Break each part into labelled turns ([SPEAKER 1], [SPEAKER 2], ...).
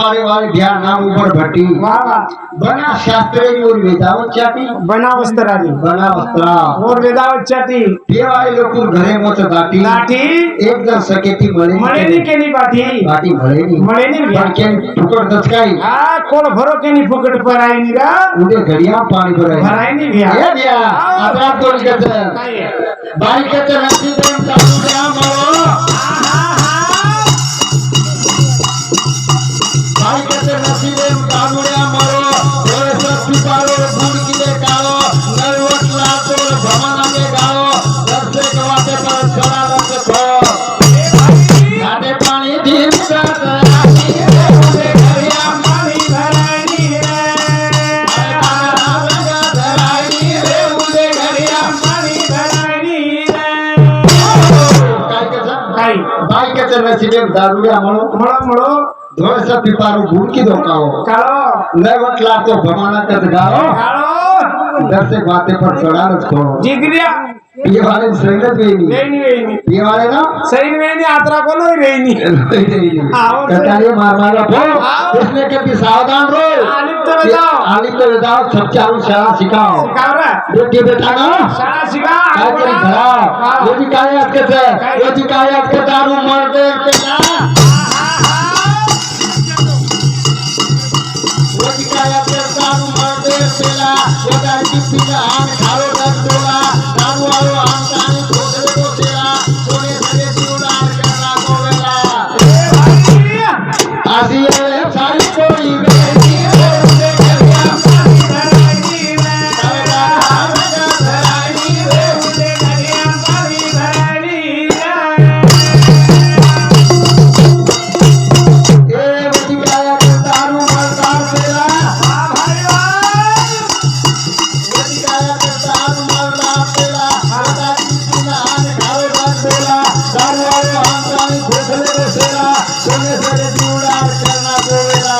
[SPEAKER 1] वारे वारे ध्यान नाम ऊपर भट्टी बना शास्त्रे और वेदावत चाटी
[SPEAKER 2] बना वस्त्रादी
[SPEAKER 1] बना वस्त्रा
[SPEAKER 2] और वेदावत चाटी
[SPEAKER 1] देवाय लोक घरे मोच गाठी
[SPEAKER 2] लाठी
[SPEAKER 1] एक जण सकेती
[SPEAKER 2] मळेनी केनी पाठी
[SPEAKER 1] गाठी मळेनी पण केन फुकट दचकाई
[SPEAKER 2] हा कोण भरो केनी फुकट परायनी रा
[SPEAKER 1] उदे घडिया पाणी
[SPEAKER 2] भरायनी भ्या
[SPEAKER 1] ये भ्या आता तोल गत
[SPEAKER 2] काय
[SPEAKER 1] बायकत नसीबेम काढूया मरो बायकत नसीबेम काढूया मरो थोडस पिपारो गुड किले काळो नरवटला तो भमनाने गाळो रस्ते कवाते पर चला रस खो काटे पाणी धीर करत राखी रे घरिया पाणी भरायनी रे धरायनी रे उदे घरिया पाणी भरायनी रे काय बायकत नसीबेम दारूया मळो थोडस पिपारो गुड की धोकाओ
[SPEAKER 2] काळो
[SPEAKER 1] नरवटला तो भमना कत गाळो
[SPEAKER 2] काळो
[SPEAKER 1] दर्शक बातें पर चढ़ानच खो
[SPEAKER 2] जिगरिया
[SPEAKER 1] ये वाले संगत वेनी
[SPEAKER 2] वेनी
[SPEAKER 1] ये वाले ना
[SPEAKER 2] सही वेनी आत्रा को लोई वेनी
[SPEAKER 1] कटाले मारमारा भो इसने कभी सावधान रो आलिप तो बताओ सब चारों शाला सिखाओ
[SPEAKER 2] सिखावरा
[SPEAKER 1] बेटे बेटा ना
[SPEAKER 2] शाला सिखा
[SPEAKER 1] काय करी खराब ये भी काय याद करते ये भी काय याद करते दारू मरते पेला वो भी काय याद करते दारू मरते पेला वो दारू की पीला आम खाओ दस डोला दारू वालो आम कानी ठोकरे को तेरा सोने से जीवदार करना कोवेला आजी ये सारी कोई बेटी रे उसे घरिया पानी भरायनी रे धरायनी रे उसे घरिया पानी भरायनी रे ए बची काया के दारू मरदार पेला हां भाई बची काया के दारू मरदार पेला आदा की नान खाओ दस पेला दारू वालो हम कानी ठोकरे को तेरा सोने से जीवदार करना कोवेला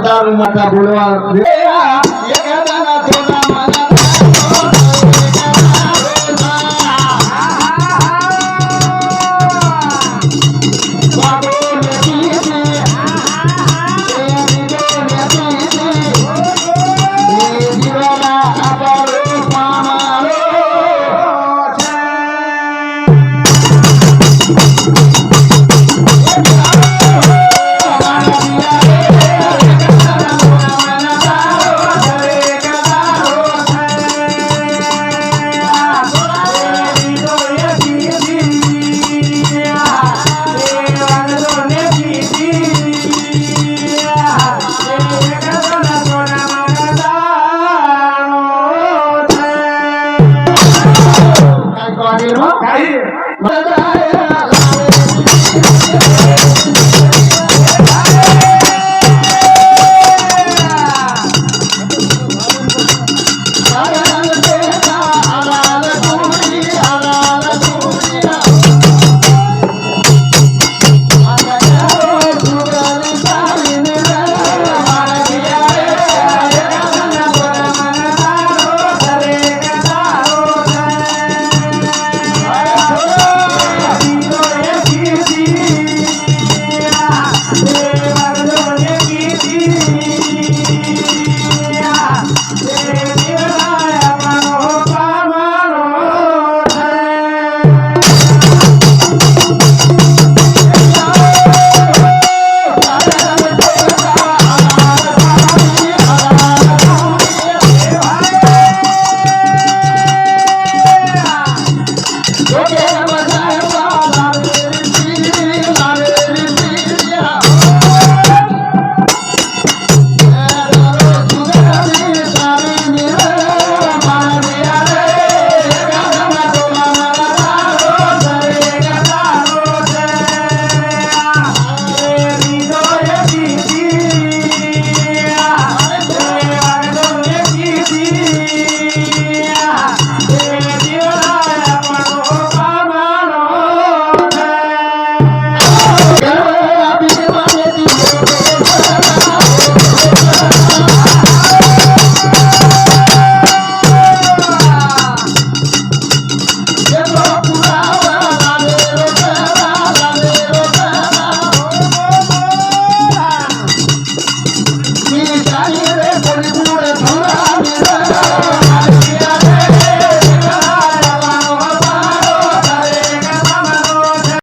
[SPEAKER 1] दारू माता बोलवा